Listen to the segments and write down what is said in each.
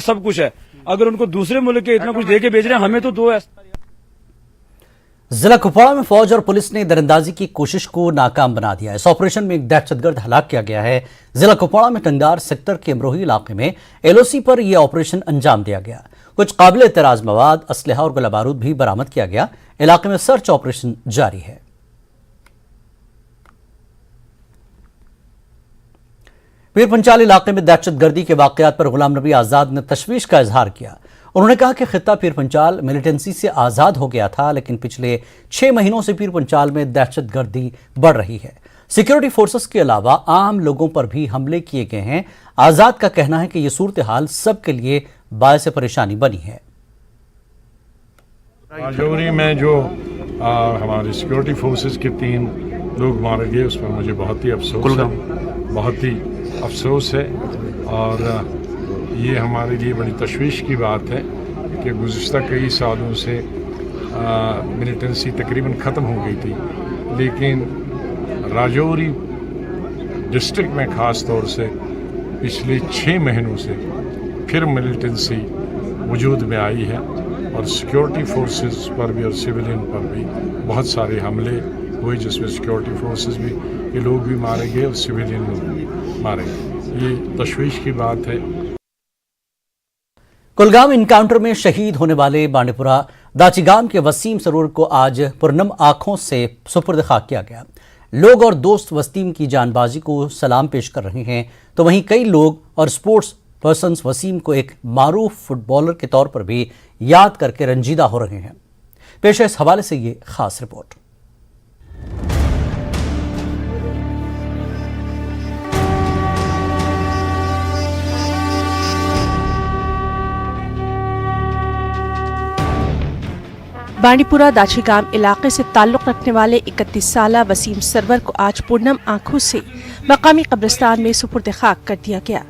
सब कुछ है, अगर उनको दूसरे मुल्क के इतना कुछ दे के बेच रहे हैं, हमें तो दो है। जिला कुपवाड़ा में फौज और पुलिस ने दरअंदाजी की कोशिश को नाकाम बना दिया है। इस ऑपरेशन में एक दहशतगर्द हलाक किया गया है। जिला कुपवाड़ा में टंगार सेक्टर के अमरोही इलाके में एलओसी पर यह ऑपरेशन अंजाम दिया गया। कुछ काबिल एतराज मवाद, असलहा और गोला बारूद भी बरामद किया गया। इलाके में सर्च ऑपरेशन जारी है। पीर पंचाल इलाके में दहशतगर्दी के वाकयात पर गुलाम नबी आजाद ने तशवीश का इजहार किया। उन्होंने कहा कि खित्ता पीर पंचाल मिलिटेंसी से आजाद हो गया था, लेकिन पिछले 6 महीनों से पीर पंचाल में दहशतगर्दी बढ़ रही है। सिक्योरिटी फोर्सेस के अलावा आम लोगों पर भी हमले किए गए हैं। आजाद का कहना है कि यह सूरत हाल सबके लिए बायस परेशानी बनी है। राजौरी में जो हमारे सिक्योरिटी फोर्सेस के 3 लोग मारे गए, उस पर मुझे बहुत ही अफसोस है और ये हमारे लिए बड़ी तशवीश की बात है कि गुज़िश्ता कई सालों से मिलिटेंसी तकरीबन ख़त्म हो गई थी, लेकिन राजौरी डिस्ट्रिक्ट में ख़ास तौर से पिछले 6 महीनों से फिर मिलिटेंसी वजूद में आई है और सिक्योरिटी फोर्सेस पर भी और सिविलियन पर भी बहुत सारे हमले हुए, जिसमें सिक्योरिटी फोर्सेस भी ये लोग भी मारे गए और सिविलियन लोग भी मारे गए। ये तशवीश की बात है। कुलगाम इनकाउंटर में शहीद होने वाले बांडीपुरा दाचीगाम के वसीम सरोवर को आज पुरनम आंखों से सुपुर्द खाक किया गया। लोग और दोस्त वसीम की जानबाजी को सलाम पेश कर रहे हैं, तो वहीं कई लोग और स्पोर्ट्स पर्सन वसीम को एक मारूफ फुटबॉलर के तौर पर भी याद करके रंजीदा हो रहे हैं। पेश है इस हवाले से ये खास रिपोर्ट। बांडीपुरा दाचीगाम इलाके से ताल्लुक़ रखने वाले 31 साला वसीम सरवर को आज पूर्णम आंखों से मकामी कब्रिस्तान में सुपुर्द खाक कर दिया गया।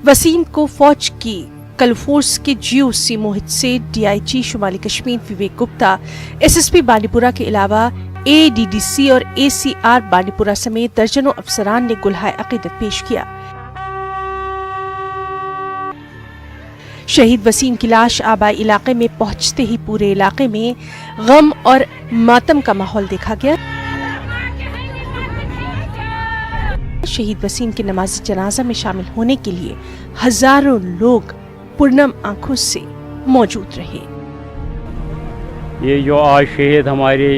वसीम को फौज की कलफोर्स के GOC मोहित से DIG शुमाली कश्मीर विवेक गुप्ता, SSP बांडीपुरा के अलावा ADDC और ACR बांडीपुरा समेत दर्जनों अफसरान ने गुलहाए अकीदत पेश किया। शहीद वसीम की लाश आबाई इलाके में पहुंचते ही पूरे इलाके में गम और मातम का माहौल देखा गया। शहीद वसीम के नमाज जनाजा में शामिल होने के लिए हजारों लोग पूर्णम आंखों से मौजूद रहे। ये जो आज शहीद हमारे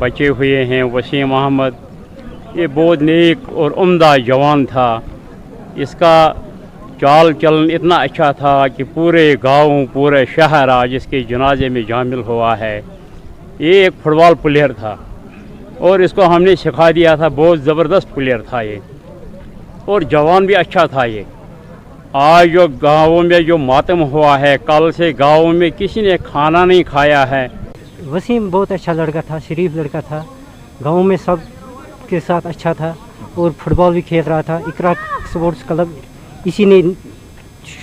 बचे हुए हैं वसीम अहमद, ये बहुत नेक और उम्दा जवान था। इसका चाल चलन इतना अच्छा था कि पूरे गांव पूरे शहर आज इसके जनाजे में शामिल हुआ है। ये एक फुटबॉल प्लेयर था और इसको हमने सिखा दिया था। बहुत ज़बरदस्त प्लेयर था ये और जवान भी अच्छा था। ये आज जो गाँवों में जो मातम हुआ है, कल से गाँव में किसी ने खाना नहीं खाया है। वसीम बहुत अच्छा लड़का था, शरीफ लड़का था, गाँव में सब के साथ अच्छा था और फुटबॉल भी खेल रहा था। इकरा स्पोर्ट्स क्लब इसी ने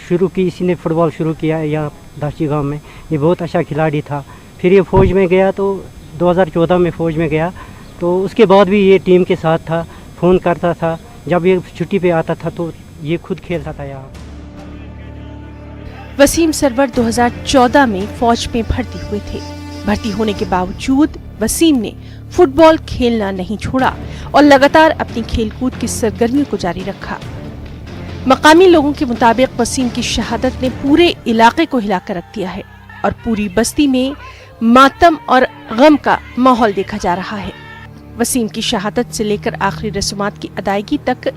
शुरू की, इसी ने फुटबॉल शुरू किया यहाँ दाचीगाम में। ये बहुत अच्छा खिलाड़ी था। फिर ये फ़ौज में गया, तो 2014 में फ़ौज में गया, तो उसके बाद भी ये टीम के साथ था, फ़ोन करता था। जब ये छुट्टी पे आता था तो ये खुद खेलता था यहाँ। वसीम सरवर 2014 में फौज में भर्ती हुए थे। भर्ती होने के बावजूद वसीम ने फुटबॉल खेलना नहीं छोड़ा और लगातार अपनी खेलकूद की सरगर्मियों को जारी रखा। मकामी लोगों के मुताबिक वसीम की शहादत ने पूरे इलाके को हिलाकर रख दिया है और पूरी बस्ती में मातम और गम का माहौल देखा जा रहा है। वसीम की शहादत से लेकर आखिरी रस्मात की अदायगी तक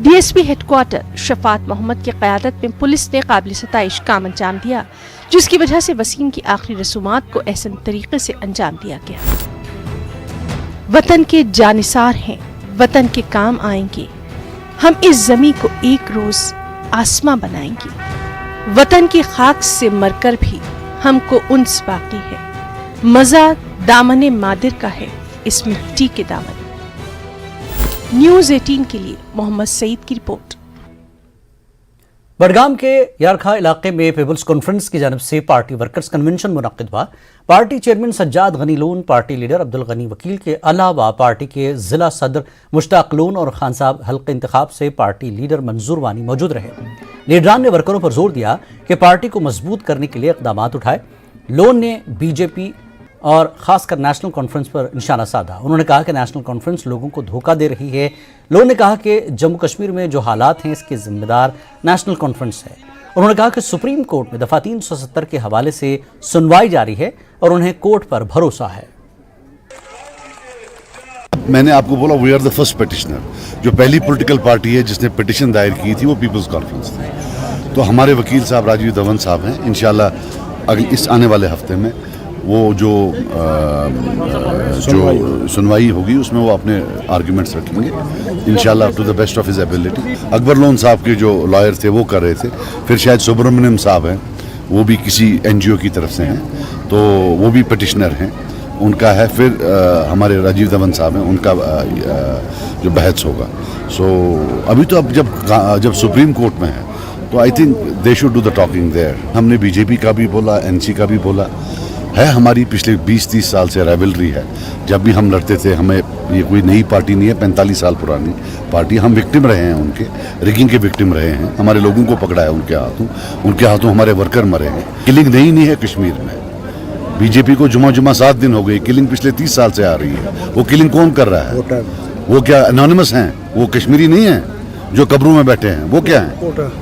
DSP हेडक्वार्टर शफात मोहम्मद की क़यादत में पुलिस ने काबिल सताइश काम अंजाम दिया, जिसकी वजह से वसीम की आखिरी रस्मात को ऐसे तरीके से अंजाम दिया गया। वतन के जानिसार हैं, वतन के काम आएंगे। हम इस जमी को एक रोज आसमां बनाएंगे। वतन की खाक से मरकर भी हमको उन्स बाकी है। मजा दामने मादिर का है, इस मिट्टी के दामन। न्यूज़ 18 के लिए मोहम्मद सईद की रिपोर्ट। बडगाम के यारखा इलाके में पीपल्स कॉन्फ्रेंस की जानब से पार्टी वर्कर्स कन्वेंशन मुनक्किद हुआ। Party chairman Sajjad Gani Lone, party leader Abdul Gani Vakil के अलावा पार्टी के जिला सदर मुश्ताक लोन और खान साहब हल्के इंतखाब से पार्टी लीडर मंजूर वानी मौजूद रहे। लीडरान ने वर्करों पर जोर दिया कि पार्टी को मजबूत करने के लिए इकदाम उठाए। लोन ने बीजेपी और खासकर नेशनल कॉन्फ्रेंस पर निशाना साधा। उन्होंने कहा कि नेशनल कॉन्फ्रेंस लोगों को धोखा दे रही है। लोन ने कहा कि जम्मू कश्मीर में जो हालात हैं इसके जिम्मेदार नेशनल कॉन्फ्रेंस है। उन्होंने कहा कि सुप्रीम कोर्ट में दफा 370 के हवाले से सुनवाई जारी है और उन्हें कोर्ट पर भरोसा है। मैंने आपको बोला we are the first petitioner. जो पहली पॉलिटिकल पार्टी है जिसने पिटिशन दायर की थी वो पीपल्स कॉन्फ्रेंस थी। तो हमारे वकील साहब राजीव धवन साहब हैं, इंशाल्लाह इस आने वाले हफ्ते में वो जो सुनवाई होगी उसमें वो अपने आर्ग्यूमेंट्स रखेंगे इंशाल्लाह to the best of his ability. Akbar Lone sahab के जो लॉयर थे वो कर रहे थे, फिर शायद सुब्रमण्यम साहब हैं, वो भी किसी एनजीओ की तरफ से हैं, तो वो भी पिटिशनर हैं, उनका है। फिर हमारे राजीव धवन साहब हैं, उनका जो बहस होगा। सो अभी तो अब जब सुप्रीम कोर्ट में है तो I think they should do the talking there. हमने बीजेपी का भी बोला, एनसी का भी बोला है। हमारी पिछले 20-30 साल से राइवलरी है। जब भी हम लड़ते थे, हमें ये कोई नई पार्टी नहीं है, 45 साल पुरानी पार्टी। हम विक्टिम रहे हैं, उनके रिगिंग के विक्टिम रहे हैं। हमारे लोगों को पकड़ा है उनके हाथों हमारे वर्कर मरे हैं। किलिंग नहीं है कश्मीर में। बीजेपी को जुमा 7 दिन हो गए, किलिंग पिछले 30 साल से आ रही है। वो किलिंग कौन कर रहा है? वो क्या एनोनिमस हैं? वो कश्मीरी नहीं है जो कब्रों में बैठे हैं? वो क्या है?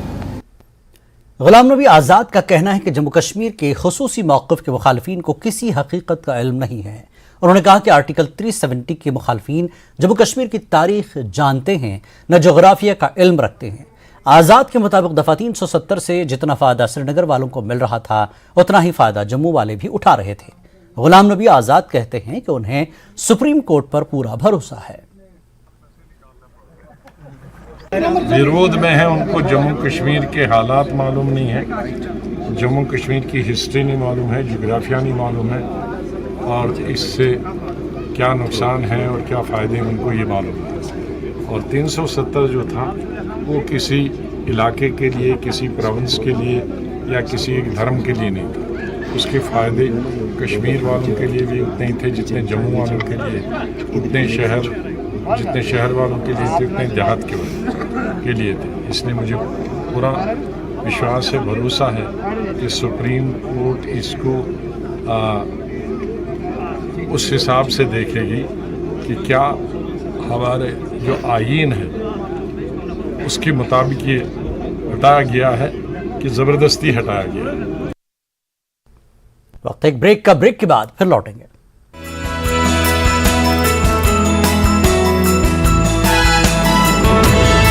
गुलाम नबी आज़ाद का कहना है कि जम्मू कश्मीर के खुसूसी मौक़िफ़ के मुखालिफिन को किसी हकीकत का इल्म नहीं है। उन्होंने कहा कि आर्टिकल 370 के मुखालिफिन जम्मू कश्मीर की तारीख जानते हैं, न जोग्राफिया का इल्म रखते हैं। आज़ाद के मुताबिक दफ़ा 370 से जितना फ़ायदा श्रीनगर वालों को मिल रहा था उतना ही फ़ायदा जम्मू वाले भी उठा रहे थे। गुलाम नबी आज़ाद कहते हैं कि उन्हें सुप्रीम कोर्ट पर पूरा भरोसा है। विरोध में है, उनको जम्मू कश्मीर के हालात मालूम नहीं है, जम्मू कश्मीर की हिस्ट्री नहीं मालूम है, जोग्राफिया नहीं मालूम है, और इससे क्या नुकसान है और क्या फ़ायदे हैं उनको ये मालूम है। और 370 जो था वो किसी इलाके के लिए, किसी प्रोविंस के लिए या किसी एक धर्म के लिए नहीं था। उसके फ़ायदे कश्मीर वालों के लिए भी उतने ही थे जितने जम्मू वालों के लिए, जितने शहर वालों के लिए थे, उतने देहात के लिए थे। इसलिए मुझे पूरा विश्वास है, भरोसा है कि सुप्रीम कोर्ट इसको उस हिसाब से देखेगी कि क्या हमारे जो आईन है उसके मुताबिक ये हटाया गया है कि ज़बरदस्ती हटाया गया है। वक्त एक ब्रेक के बाद फिर लौटेंगे।